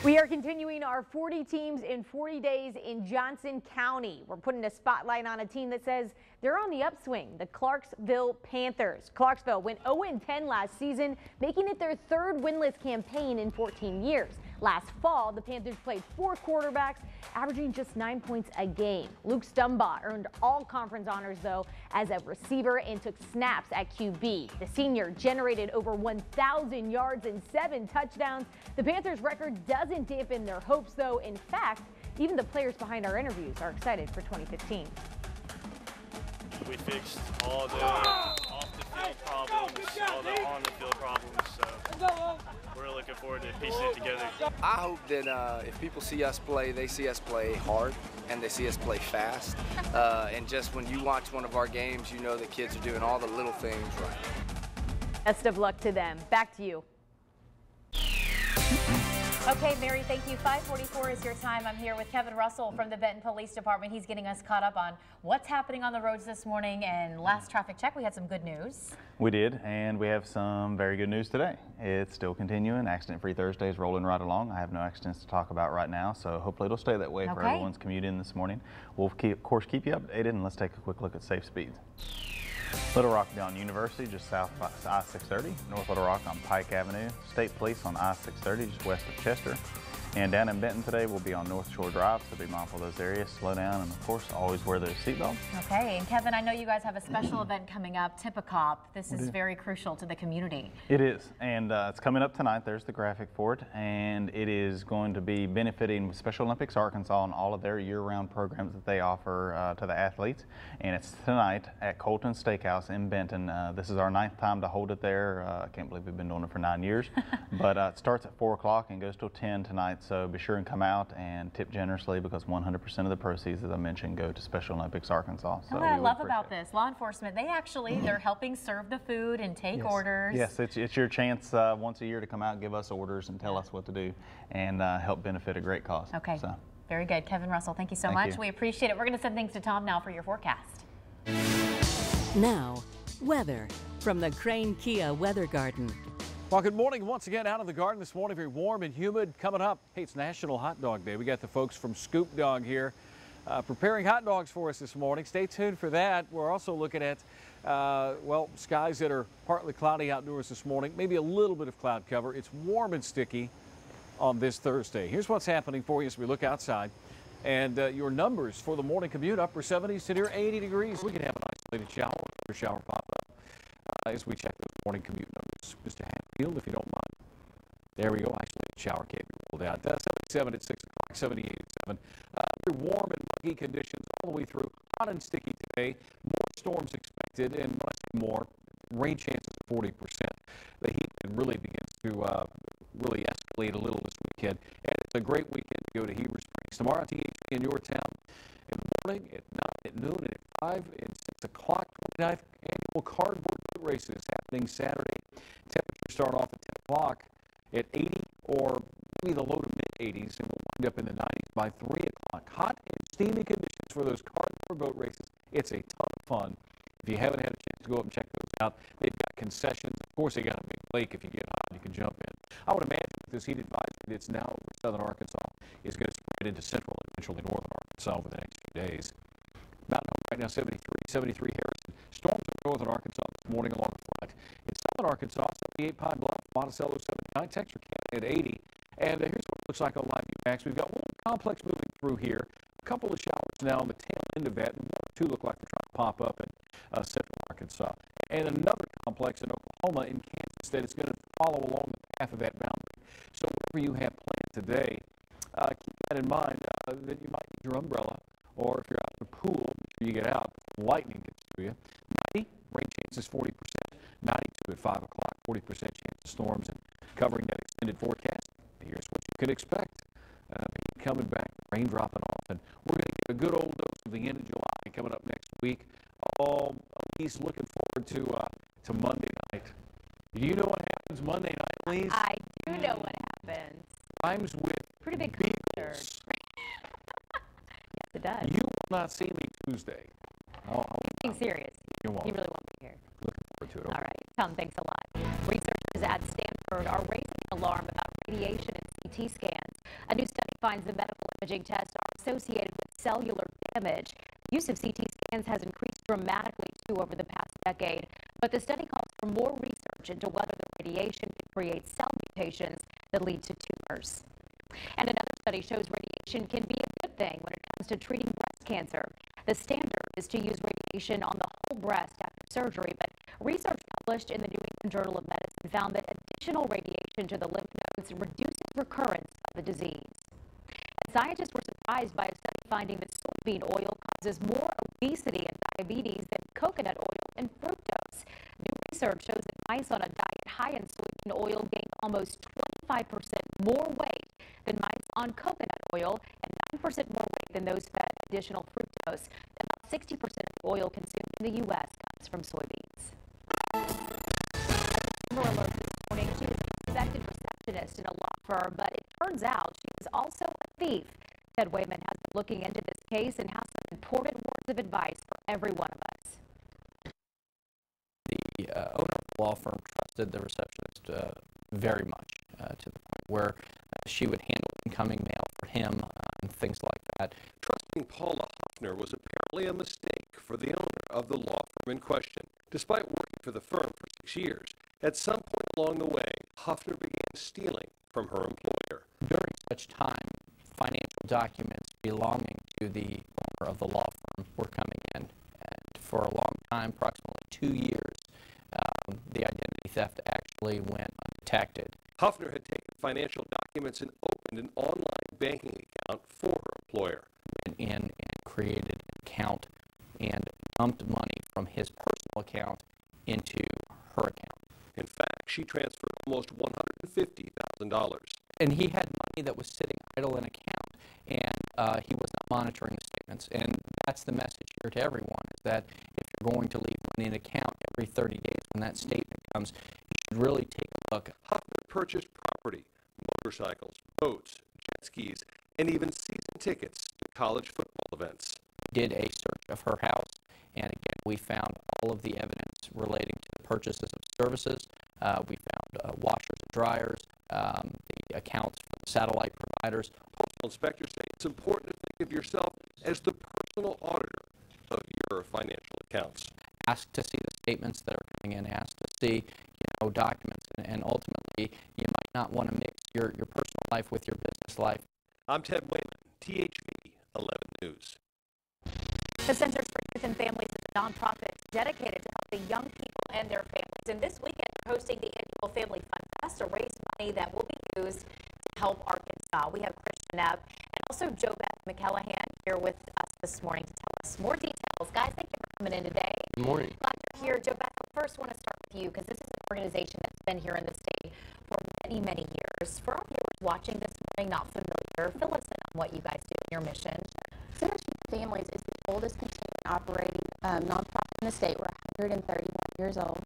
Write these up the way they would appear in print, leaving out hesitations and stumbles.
We are continuing our 40 teams in 40 days in Johnson County. We're putting a spotlight on a team that says they're on the upswing, the Clarksville Panthers. Clarksville went 0-10 last season, making it their third winless campaign in 14 years. Last fall, the Panthers played 4 quarterbacks, averaging just 9 points a game. Luke Stumbaugh earned all conference honors, though, as a receiver and took snaps at QB. The senior generated over 1,000 yards and 7 touchdowns. The Panthers' record doesn't dampen their hopes, though. In fact, even the players behind our interviews are excited for 2015. We fixed all the off-the-field problems, all the on-the-field problems, so we're looking forward to piecing it together. I hope that if people see us play, they see us play hard and they see us play fast. And just when you watch one of our games, you know the kids are doing all the little things right. Best of luck to them. Back to you. Okay, Mary, thank you. 5:44 is your time. I'm here with Kevin Russell from the Benton Police Department. He's getting us caught up on what's happening on the roads this morning. And last traffic check, we had some good news. We did, and we have some very good news today. It's still continuing. Accident-free Thursday is rolling right along. I have no accidents to talk about right now, so hopefully it'll stay that way for everyone's commute in this morning. We'll, of course, keep you updated, and let's take a quick look at safe speeds. Little Rock down University, just south of I-630. North Little Rock on Pike Avenue. State Police on I-630, just west of Chester. And down in Benton today, we'll be on North Shore Drive, so be mindful of those areas. Slow down, and of course, always wear those seatbelts. Okay, and Kevin, I know you guys have a special event coming up, Tip a Cop. This is very crucial to the community. It is, and it's coming up tonight. There's the graphic for it, and it is going to be benefiting Special Olympics Arkansas and all of their year-round programs that they offer to the athletes. And it's tonight at Colton Steakhouse in Benton. This is our 9th time to hold it there. I can't believe we've been doing it for 9 years, but it starts at 4 o'clock and goes till 10 tonight. So be sure and come out and tip generously, because 100% of the proceeds, as I mentioned, go to Special Olympics Arkansas. So what I love about this, law enforcement, they're helping serve the food and take orders. Yes, it's your chance once a year to come out and give us orders and tell us what to do and help benefit a great cause. Okay, so. Very good. Kevin Russell, thank you so much. We appreciate it. We're going to send things to Tom now for your forecast. Now, weather from the Crane Kia Weather Garden. Well, good morning once again out of the garden this morning. Very warm and humid coming up. Hey, it's National Hot Dog Day. We got the folks from Scoop Dog here preparing hot dogs for us this morning. Stay tuned for that. We're also looking at, well, skies that are partly cloudy outdoors this morning. Maybe a little bit of cloud cover. It's warm and sticky on this Thursday. Here's what's happening for you as we look outside. And your numbers for the morning commute, upper 70s to near 80 degrees. We can have an isolated shower pop up as we check those morning commute numbers. Mr. Hatfield, if you don't mind. There we go. Isolated shower can't be ruled out. 77 at 6 o'clock, 78 at 7. Very warm and muggy conditions all the way through. Hot and sticky today. More storms expected, and when I say more, rain chances 40%. The heat really begins to really escalate a little this weekend. And it's a great weekend to go to Heber Springs. Tomorrow, THV in your town. In the morning, at 9, at noon, and at 5, and 6 o'clock. 29th annual cardboard boat races happening Saturday. Temperatures start off at 10 o'clock at 80 or maybe the low to mid-80s, and we'll wind up in the 90s by 3 o'clock. Hot and steamy conditions for those cardboard boat races. It's a ton of fun. If you haven't had a chance to go up and check those out, they've got concessions. Of course, they got a big lake. If you get hot, you can jump in. I would imagine that this heat advisory that's now over southern Arkansas is going to spread into central and eventually northern Arkansas over the next few days. Mountain Home right now 73 Harrison. Storms in northern Arkansas this morning along the front. In southern Arkansas, 78 Pine Bluff, Monticello 79, Texarkana at 80. And here's what it looks like on Live Max. We've got one complex moving through here. A couple of showers now on the tail end of that, and 1 or 2 look like they're trying to pop up in central Arkansas. And another complex in Oklahoma in Kansas that is going to follow along the path of that boundary. So whatever you have planned today, keep that in mind that you might need your umbrella, or if you're out in the pool, you get out, lightning gets to you. 90, rain chances 40%, 92 at 5 o'clock, 40% chance of storms, and covering that extended forecast. Here's what you could expect. Coming back, rain dropping off, and we're going to get a good old dose of the end of July coming up next week. Oh, Elise, looking forward to Monday night. Do you know what happens Monday night, Elise? I do know what happens. Rhymes with pretty big Beagles. Yes, it does. You will not see me Tuesday. Being serious. You won't. You really won't be here. Looking forward to it. All right, Tom, thanks a lot. Researchers at Stanford are raising an alarm about radiation and CT scans A new study finds the medical imaging tests are associated with cellular damage. Use of CT scans has increased dramatically too over the past decade, but the study calls for more research into whether the radiation can create cell mutations that lead to tumors. And another study shows radiation can be a good thing when it comes to treating breast cancer. The standard is to use radiation on the whole breast after surgery, but research published in the New England Journal of Medicine found that additional radiation to the lymph nodes reduces recurrence of the disease. And scientists were surprised by a study finding that soybean oil causes more obesity and diabetes than coconut oil and fructose. New research shows that mice on a diet high in soybean oil gain almost 25% more weight than mice on coconut oil and 9% more weight than those fed additional fructose. About 60% of the oil consumed in the U.S. comes from soybeans. This morning, she was a suspected receptionist in a law firm, but it turns out she was also a thief. Ted Wayman has been looking into this case and has some important words of advice for every one of us. The owner of the law firm trusted the receptionist very much to the point where she would handle incoming mail for him and things like that. Trusting Paula Hoffner was apparently a mistake for the owner of the law firm in question. Despite working for the firm for 6 years, at some point along the way, Hoffner began stealing from her employer. During such time, financial documents belonging to the owner of the law firm were coming in. And for a long time, approximately 2 years, the identity theft actually went undetected. Hoffner had taken financial documents and opened an online banking account for her employer. Went in and created an account and dumped money from his personal account into her account. In fact, she transferred almost $150,000. And he had money that was sitting idle in account, and he was not monitoring the statements. And that's the message here to everyone, is that if you're going to leave money in account every 30 days when that statement comes, you should really take a look. Hoffner purchased property, motorcycles, boats, jet skis, and even season tickets to college football events. We did a search of her house, and again, we found all of the evidence relating to the purchases of services. We found washers and dryers, the accounts for the satellite providers. Postal inspectors say it's important to think of yourself as the personal auditor of your financial accounts. Ask to see the statements that are coming in, ask to see, documents, and ultimately, you might not want to mix your personal life with your business life. I'm Ted Wayman, THV 11 News. The Centers for Youth and Families is a nonprofit dedicated to helping young people and their families. And this weekend, they're hosting the annual Family Fun Fest to raise money that will be used to help Arkansas. We have Christian Epp and also Joe Beth McCallahan here with us this morning to tell us more details. Guys, thank you for coming in today. Good morning. Glad you're here. Joe Beth, I first want to start with you because this is an organization that's been here in the state for many, many years. For our viewers watching this morning not familiar, fill us in on what you guys do in your mission. Centers for Youth and Families is the oldest continuing operating nonprofit in the state. We're 131 years old.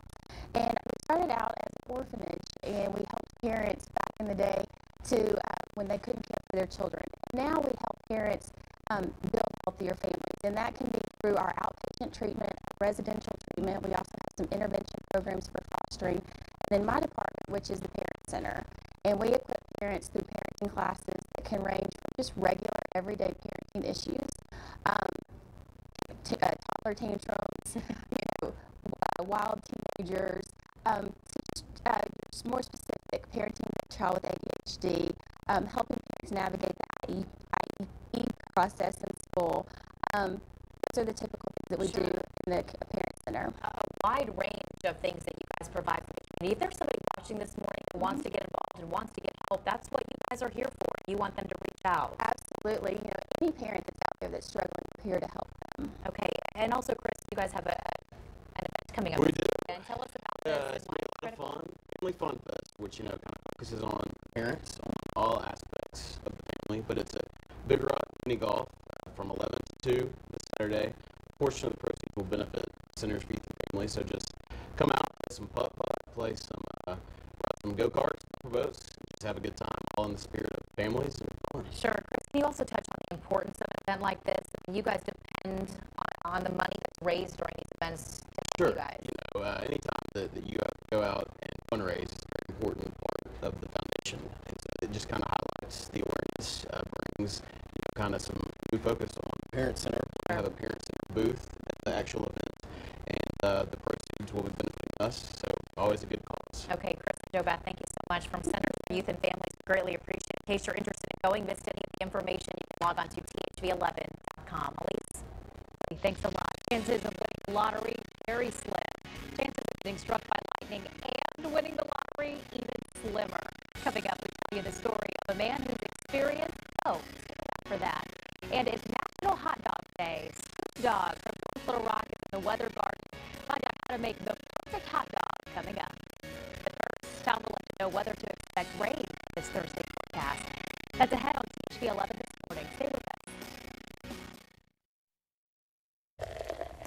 And we started out as an orphanage, and we helped parents back in the day to when they couldn't care for their children. Now we help parents build healthier families, and that can be through our outpatient treatment, residential treatment. We also have some intervention programs for fostering, and then my department, which is the Parent Center. And we equip parents through parenting classes that can range from just regular, everyday parenting issues, toddler tantrums, wild teenagers, to just more specific parenting a child with ADHD, helping parents navigate the IEP process in school. Those are the typical things that we do in the Parent Center. A wide range of things that you guys provide for the community. If there's somebody watching this morning who wants to get involved and wants to get help, that's what you guys are here for. You want them to reach out. Absolutely. Any parent that's out there that's struggling, we're here to help them. Okay. And also, Chris, you guys have an event coming up. We do. And tell us about this. It's going to be a lot of fun. Family Fun Fest, which, kind of focuses on parents, on all aspects of the family, but it's a big rock mini golf from 11 to 2 this Saturday. A portion of the proceeds will benefit Centers for Youth and Families, so just come out, play some putt-putt, play some, ride some go-karts, boats, just have a good time, all in the spirit of families and fun. Sure. Chris, can you also touch on the importance of an event like this? You guys depend on the money that's raised during these events to help you guys. Anytime that you have to go out and fundraise is a very important part of the foundation. And so it just kind of highlights the awareness things, kind of some, we focus on parent center. We have a parent center booth at the actual event, and the proceeds will be benefiting us, so always a good cause. Okay, Chris and JoBeth, thank you so much from Center for Youth and Families. Greatly appreciate it. In case you're interested in going, missed any of the information, you can log on to THV11.com. Elise, thanks a lot. Chances of winning the lottery, very slim. Chances of being struck by lightning and winning the lottery, even slimmer. Coming up, we tell you the story of a man who's experienced, for that. And it's National Hot Dog Day. Scoop Dog from Little Rock in the Weather Garden. Find out how to make the perfect hot dog coming up. But first, time to let you know whether to expect rain this Thursday forecast. That's ahead on THV 11 this morning. Stay with us.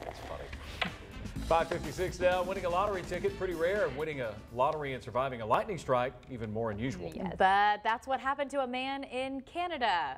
That's funny. 5:56 now. Winning a lottery ticket, pretty rare. Winning a lottery and surviving a lightning strike, even more unusual. Yes. But that's what happened to a man in Canada.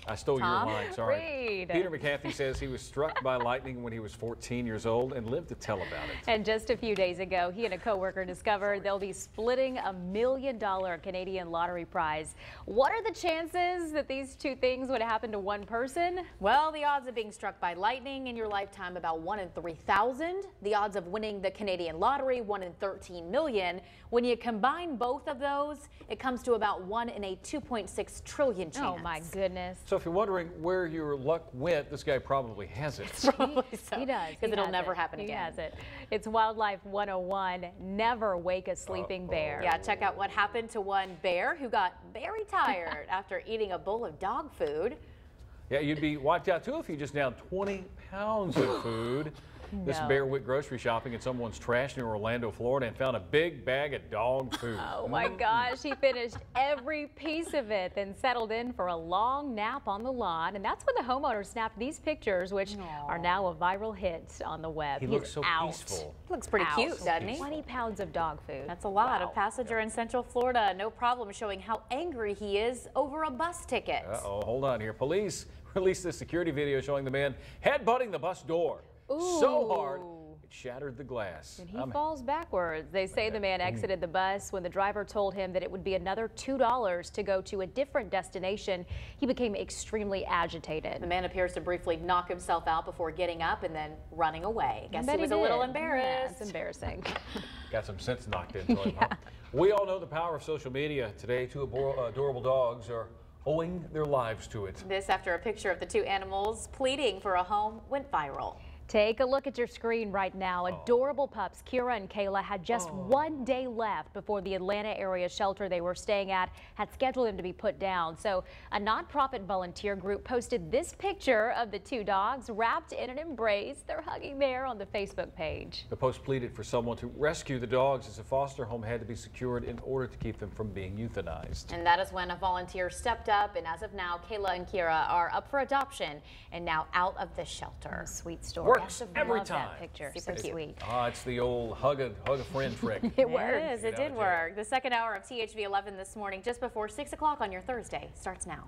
I stole your line, sorry. Reed. Peter McCarthy says he was struck by lightning when he was 14 years old and lived to tell about it. And just a few days ago, he and a coworker discovered they'll be splitting $1 million Canadian lottery prize. What are the chances that these two things would happen to one person? Well, the odds of being struck by lightning in your lifetime, about 1 in 3,000. The odds of winning the Canadian lottery, 1 in 13 million. When you combine both of those, it comes to about 1 in a 2.6 trillion chance. Oh my goodness. So if you're wondering where your luck went, this guy probably has it. Probably so. He does. Because it'll never happen again. He has it. It's Wildlife 101. Never wake a sleeping bear. Yeah, check out what happened to one bear who got very tired after eating a bowl of dog food. Yeah, you'd be wiped out too if you just downed 20 pounds of food. This bear went grocery shopping in someone's trash near Orlando, Florida, and found a big bag of dog food. Oh my gosh, he finished every piece of it, then settled in for a long nap on the lawn. And that's when the homeowner snapped these pictures, which are now a viral hit on the web. He looks so peaceful. Looks pretty cute, doesn't he? 20 pounds of dog food. That's a lot. A passenger in Central Florida, no problem, showing how angry he is over a bus ticket. Uh-oh, hold on here. Police released this security video showing the man headbutting the bus door. Ooh. So hard, it shattered the glass. And he falls backwards. They say the man exited the bus when the driver told him that it would be another $2 to go to a different destination. He became extremely agitated. The man appears to briefly knock himself out before getting up and then running away. Guess he was a little embarrassed. Yeah, it's embarrassing. Got some sense knocked into him. Huh? We all know the power of social media. Today, two adorable dogs are owing their lives to it. This after a picture of the two animals pleading for a home went viral. Take a look at your screen right now. Adorable pups Kira and Kayla had just 1 day left before the Atlanta area shelter they were staying at had scheduled them to be put down. So a nonprofit volunteer group posted this picture of the two dogs wrapped in an embrace. They're hugging there on the Facebook page. The post pleaded for someone to rescue the dogs as a foster home had to be secured in order to keep them from being euthanized. And that is when a volunteer stepped up, and as of now, Kayla and Kira are up for adoption and now out of the shelter. Sweet story. Works every time. That picture. Super So sweet. It's the old hug a friend trick. It works. It did work. The second hour of THV 11 this morning, just before 6 o'clock on your Thursday, starts now.